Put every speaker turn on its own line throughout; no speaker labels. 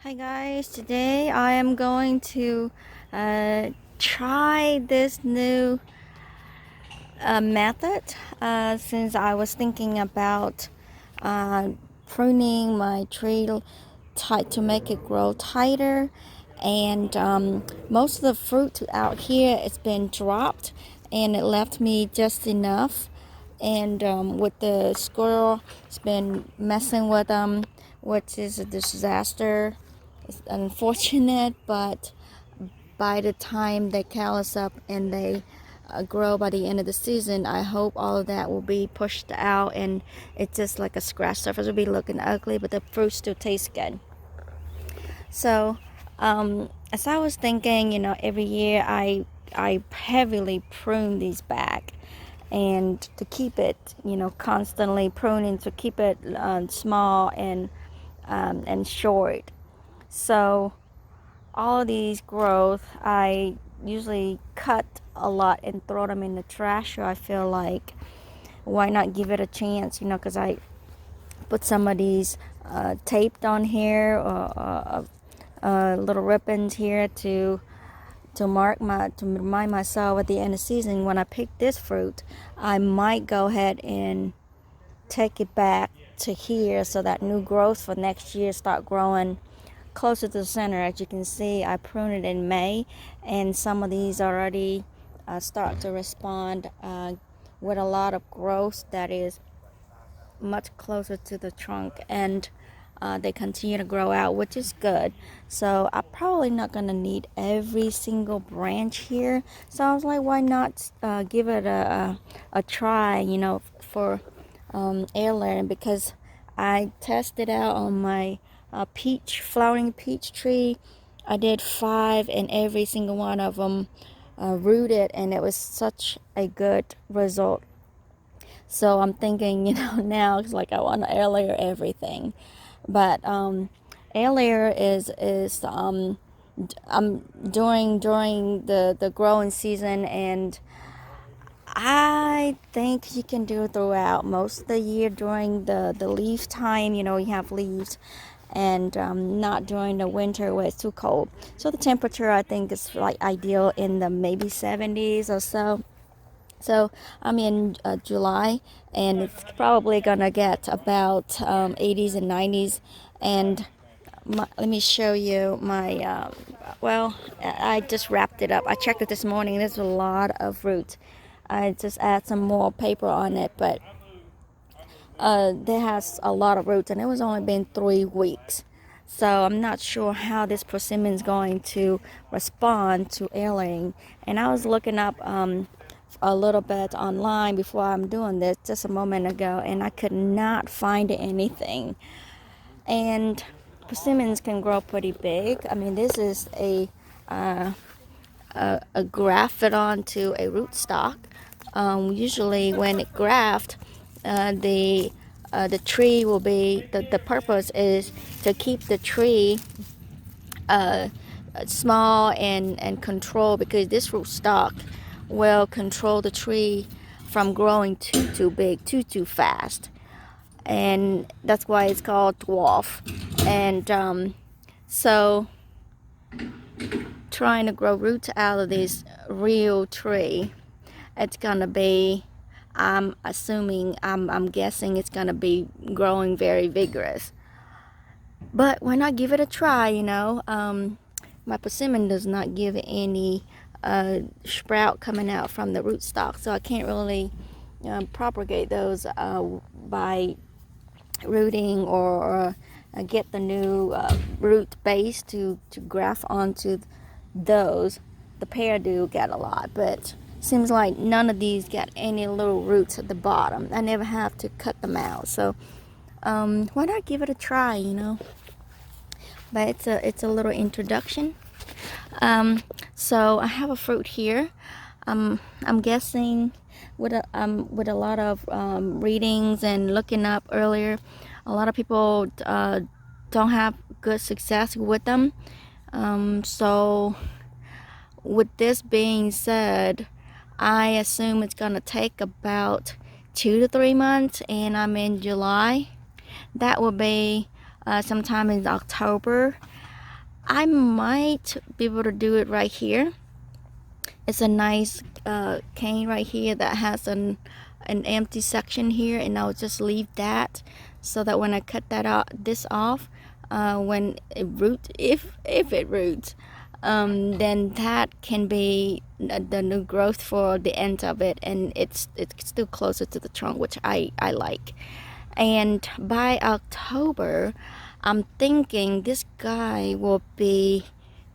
Hi guys, today I am going to try this new method since I was thinking about uh, pruning my tree tight to make it grow tighter, and most of the fruit out here has been dropped and it left me just enough, and with the squirrel it's been messing with them, which is a disaster. It's unfortunate, but by the time they callus up and they grow by the end of the season, I hope all of that will be pushed out and it's just like a scratch surface. Will be looking ugly, but the fruit still tastes good. So, as I was thinking, every year I heavily prune these back, and to keep it, constantly pruning to keep it small and short. So all of these growth, I usually cut a lot and throw them in the trash. So I feel like, why not give it a chance? Because I put some of these taped on here, or little ribbons here to remind myself at the end of the season when I pick this fruit, I might go ahead and take it back to here so that new growth for next year start growing closer to the center. As you can see, I pruned it in May, and some of these already start to respond with a lot of growth that is much closer to the trunk, and they continue to grow out, which is good. So I'm probably not going to need every single branch here, so I was like, why not give it a try, for air layering, because I tested out on my flowering peach tree. I did 5, and every single one of them rooted, and it was such a good result. So I'm thinking, now it's like I want to air layer everything, but air layer is I'm during the growing season, and I think you can do it throughout most of the year during the leaf time. You have leaves, and not during the winter where it's too cold. So the temperature, I think, is like ideal in the maybe 70s or so. So I'm in July, and it's probably gonna get about 80s and 90s. And let me show you my. Well, I just wrapped it up. I checked it this morning. There's a lot of fruit. I just add some more paper on it, but there has a lot of roots, and it was only been 3 weeks. So I'm not sure how this persimmon is going to respond to airing. And I was looking up a little bit online before I'm doing this just a moment ago, and I could not find anything. And persimmons can grow pretty big. I mean, this is a grafted onto a rootstock. Usually when it graft, the tree will be, the purpose is to keep the tree small and control, because this rootstock will control the tree from growing too big, too fast, and that's why it's called dwarf. And so trying to grow roots out of this real tree, it's gonna be, I'm guessing it's gonna be growing very vigorous. But why not give it a try? My persimmon does not give any sprout coming out from the rootstock, so I can't really propagate those by rooting, or get the new root base to graft onto those. The pear do get a lot, but seems like none of these got any little roots at the bottom. I never have to cut them out, so why not give it a try? But it's a little introduction. So I have a fruit here. I'm guessing with a lot of readings and looking up earlier, a lot of people don't have good success with them. So with this being said, I assume it's gonna take about 2 to 3 months, and I'm in July. That will be sometime in October. I might be able to do it right here. It's a nice cane right here that has an empty section here, and I'll just leave that so that when I cut that out, this off, when it roots, if it roots, then that can be the new growth for the end of it, and it's still closer to the trunk, which I like. And by October, I'm thinking this guy will be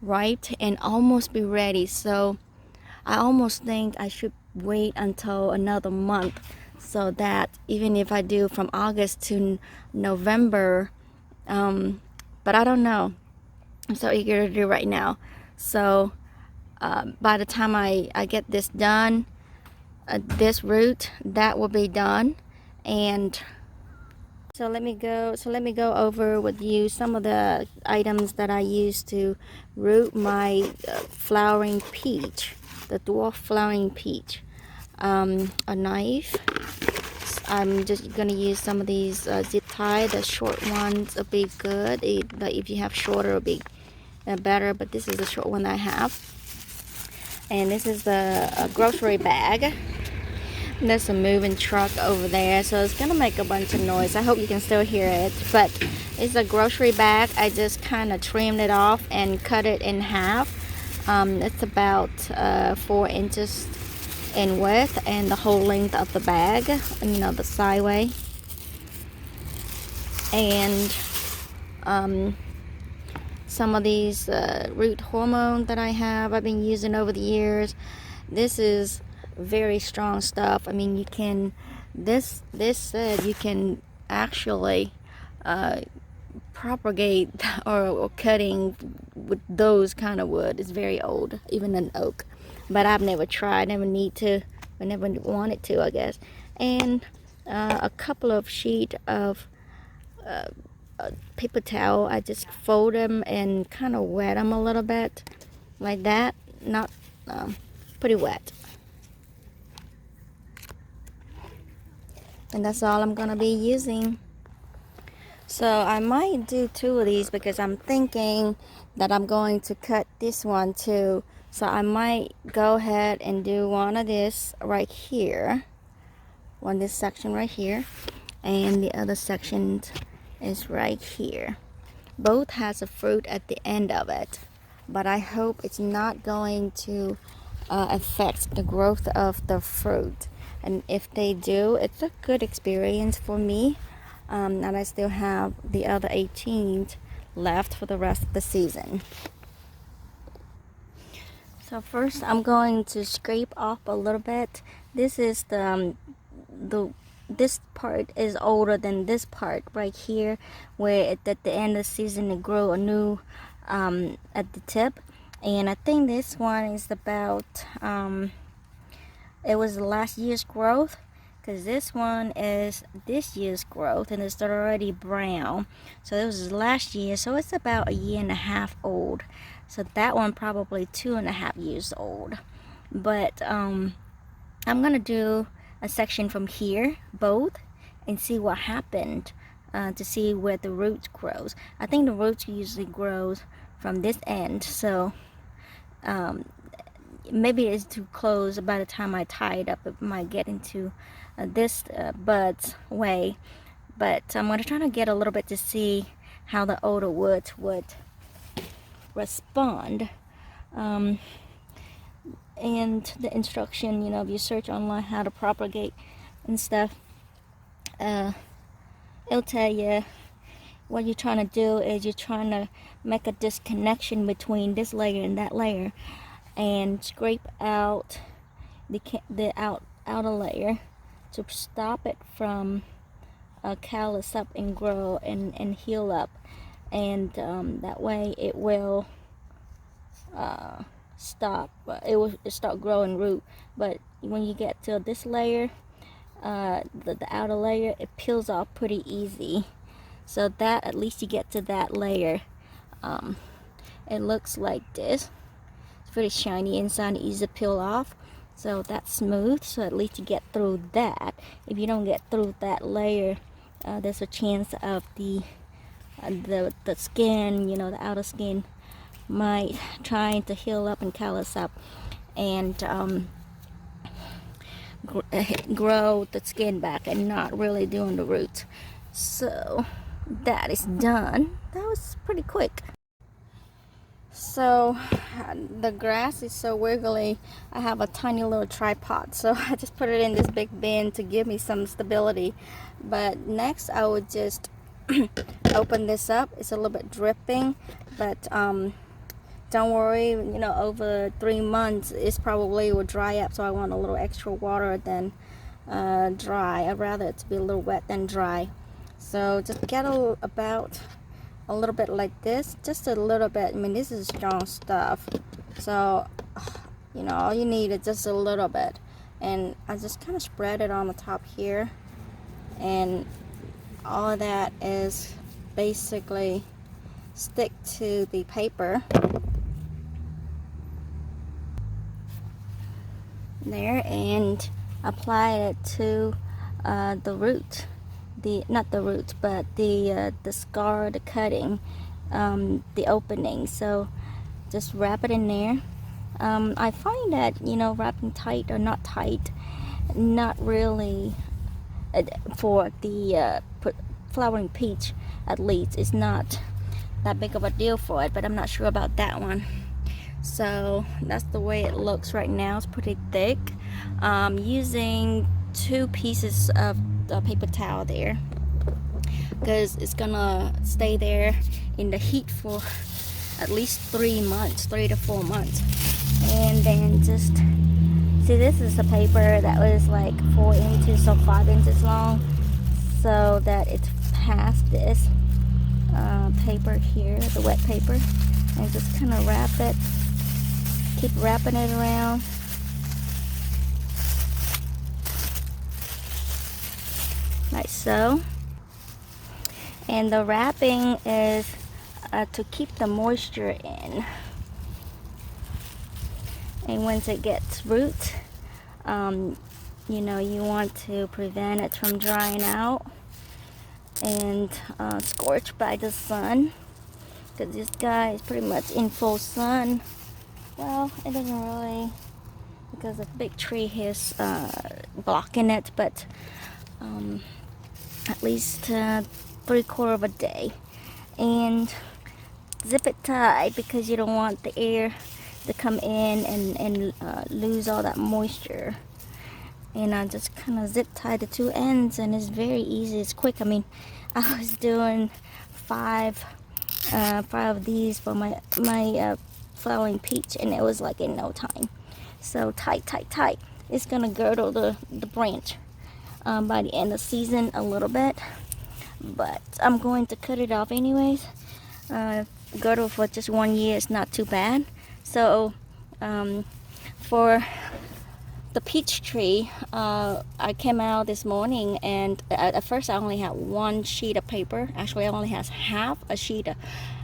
ripe and almost be ready. So I almost think I should wait until another month so that even if I do from August to November, but I don't know. I'm so eager to do right now. So by the time I get this done, this root, that will be done. And so let me go over with you some of the items that I use to root my flowering peach, the dwarf flowering peach. A knife. I'm just gonna use some of these zip tie. The short ones will be good. But if you have shorter, it'll be better. But this is the short one that I have. And this is the grocery bag. There's a moving truck over there, so it's gonna make a bunch of noise. I hope you can still hear it, but it's a grocery bag. I just kind of trimmed it off and cut it in half. It's about 4 inches in width, and the whole length of the bag, you know, the sideway. And some of these root hormone that I've been using over the years. This is very strong stuff. I mean, you can, this said you can actually propagate or cutting with those kind of wood. It's very old, even an oak, but I've never tried, never need to, I never wanted to, I guess. And a couple of sheet of paper towel. I just fold them and kind of wet them a little bit like that, not pretty wet. And that's all I'm gonna be using. So I might do 2 of these because I'm thinking that I'm going to cut this one too. So I might go ahead and do one of this right here, this section right here, and the other section is right here. Both has a fruit at the end of it, but I hope it's not going to affect the growth of the fruit. And if they do, it's a good experience for me. And I still have the other 18 left for the rest of the season. So first I'm going to scrape off a little bit. This is this part is older than this part right here, where at the end of the season it grew a new at the tip. And I think this one is about it was last year's growth, because this one is this year's growth and it's already brown. So this was last year, so it's about 1.5 years old. So that one probably 2.5 years old. But I'm gonna do a section from here, both, and see what happened, to see where the roots grows. I think the roots usually grows from this end, so maybe it's too close. By the time I tie it up, it might get into this bud's way. But I'm going to try to get a little bit to see how the older woods would respond. And the instruction, you know, if you search online how to propagate and stuff, it'll tell you what you're trying to do is you're trying to make a disconnection between this layer and that layer, and scrape out the outer layer to stop it from callus up and grow and heal up. And that way it will stop. It will start growing root. But when you get to this layer, the outer layer, it peels off pretty easy. So that, at least you get to that layer. It looks like this. It's pretty shiny inside, easy to peel off. So that's smooth, so at least you get through that. If you don't get through that layer, there's a chance of the skin, you know, the outer skin might trying to heal up and callus up and grow the skin back and not really doing the roots. So that is done. That was pretty quick. So the grass is so wiggly. I have a tiny little tripod, so I just put it in this big bin to give me some stability. But next I would just open this up. It's a little bit dripping, but don't worry, you know, over 3 months it probably will dry up, so I want a little extra water than dry. I'd rather it to be a little wet than dry. So just get about a little bit like this, just a little bit. I mean, this is strong stuff, so you know, all you need is just a little bit. And I just kind of spread it on the top here, and all of that is basically stick to the paper there and apply it to the root, not the root, but the scar, the cutting, the opening. So just wrap it in there. I find that, you know, wrapping tight or not tight, not really for the flowering peach, at least it's not that big of a deal for it, but I'm not sure about that one. So that's the way it looks right now. It's pretty thick. Using 2 pieces of the paper towel there, because it's gonna stay there in the heat for at least 3 months, 3 to 4 months. And then just see, this is a paper that was like 4 inches or 5 inches long, so that it's past this paper here, the wet paper, and just kind of wrap it, keep wrapping it around. Like so. And the wrapping is to keep the moisture in. And once it gets root, you know, you want to prevent it from drying out and scorched by the sun, because this guy is pretty much in full sun. Well, it doesn't really, because a big tree is blocking it, but at least 3/4 of a day. And zip it tight, because you don't want the air to come in and lose all that moisture. And I just kind of zip tie the 2 ends, and it's very easy, it's quick. I mean, I was doing 5 of these for my flowering peach, and it was like in no time. So tight, tight, tight. It's gonna girdle the branch by the end of the season a little bit, but I'm going to cut it off anyways. Girdle for just 1 year is not too bad. So for the peach tree, I came out this morning, and at first I only had 1 sheet of paper. Actually, I only has half a sheet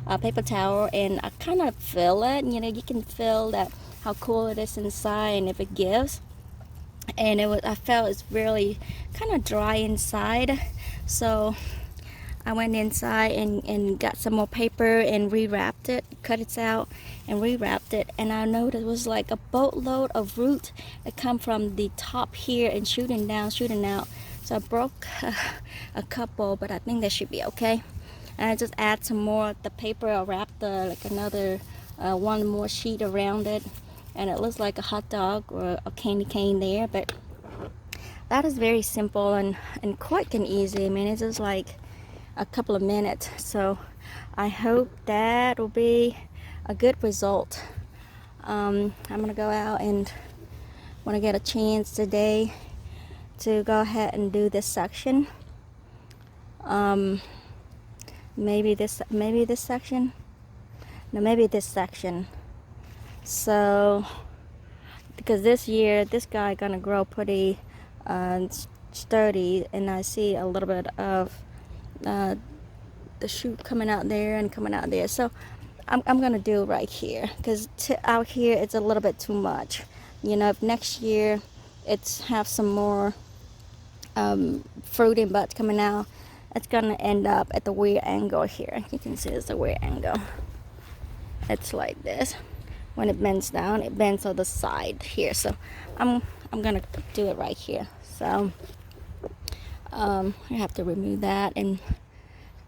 of paper towel, and I kind of feel it. You know, you can feel that how cool it is inside, and if it gives. And I felt it's really kind of dry inside, so I went inside and got some more paper and rewrapped it, cut it out and rewrapped it. And I noticed it was like a boatload of root that come from the top here and shooting down, shooting out. So I broke a couple, but I think that should be okay. And I just add some more of the paper. I wrapped like another 1 more sheet around it, and it looks like a hot dog or a candy cane there. But that is very simple and quick and easy. I mean, it's just like a couple of minutes. So I hope that will be a good result. I'm gonna go out, and when I get a chance today to go ahead and do this section, maybe this section, no, maybe this section. So because this year this guy gonna grow pretty sturdy, and I see a little bit of the shoot coming out there and coming out there. So I'm gonna do right here, because out here it's a little bit too much. You know, if next year it's have some more fruit and buds coming out, it's gonna end up at the weird angle here. You can see it's a weird angle. it's like this. When it bends down, it bends on the side here. So I'm gonna do it right here. So I have to remove that, and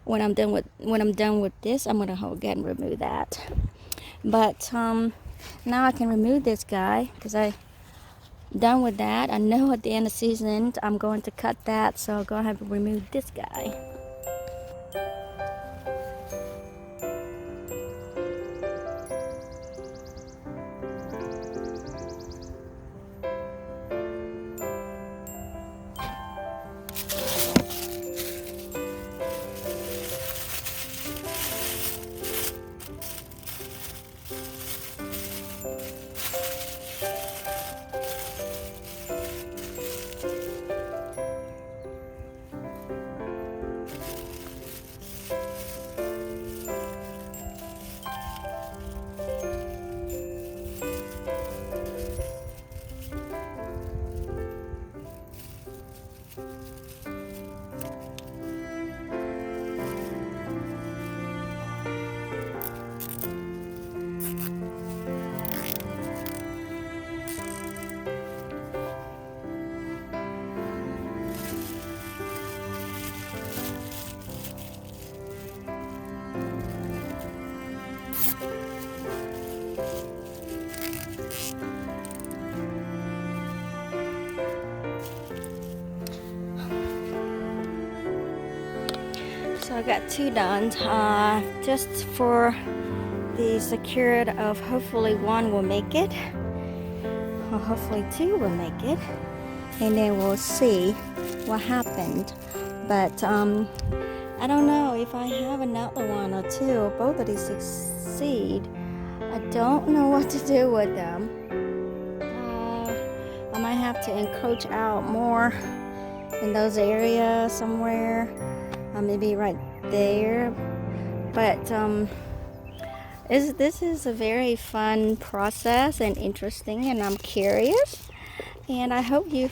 when I'm done with this, I'm gonna go ahead and remove that. But now I can remove this guy because I done with that. I know at the end of the season I'm going to cut that, so I'll go ahead and remove this guy. So I got 2 done, just for the security of hopefully 1 will make it, or hopefully 2 will make it, and then we'll see what happened. But I don't know if I have another 1 or 2 or both of these succeed. I don't know what to do with them. I might have to encroach out more in those areas somewhere, maybe right there. But this is a very fun process and interesting, and I'm curious, and I hope you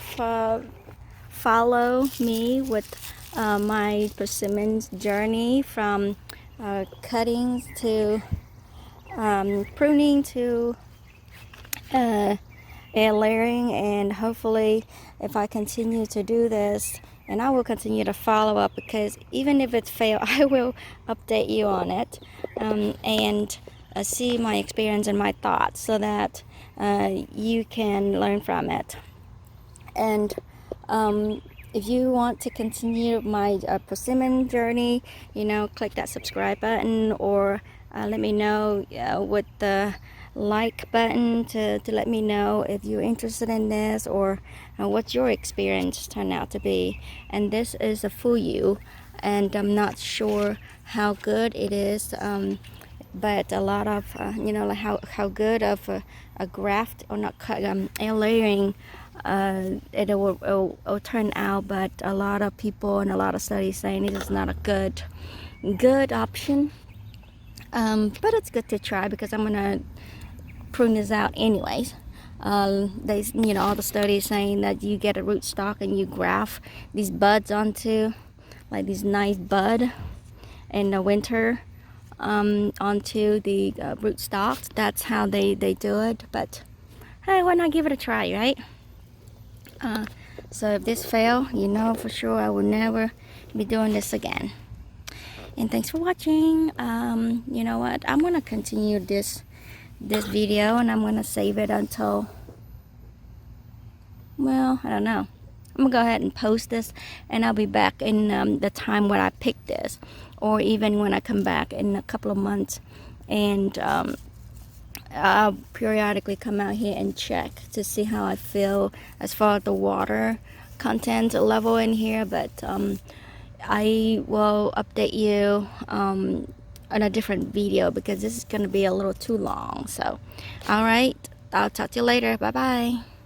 follow me with my persimmons journey from cuttings to pruning to layering. And hopefully if I continue to do this, and I will continue to follow up, because even if it fails, I will update you on it, and see my experience and my thoughts, so that you can learn from it. And if you want to continue my persimmon journey, click that subscribe button, or let me know with the like button to let me know if you're interested in this, or what your experience turned out to be. And this is a fuyu, and I'm not sure how good it is, but a lot of like how good of a graft, or not cut, layering it will turn out. But a lot of people and a lot of studies saying it is not a good option, but it's good to try, because I'm gonna prune this out anyways. All the studies saying that you get a rootstock and you graft these buds onto, like these nice bud in the winter, onto the rootstocks. That's how they do it. But hey, why not give it a try, right? So if this fail, for sure I will never be doing this again. And thanks for watching. You know what, I'm gonna continue this video, and I'm gonna save it until, well, I don't know. I'm gonna go ahead and post this, and I'll be back in the time when I pick this, or even when I come back in a couple of months, and I'll periodically come out here and check to see how I feel as far as the water content level in here. But I will update you on a different video, because this is going to be a little too long. So alright, I'll talk to you later. Bye bye.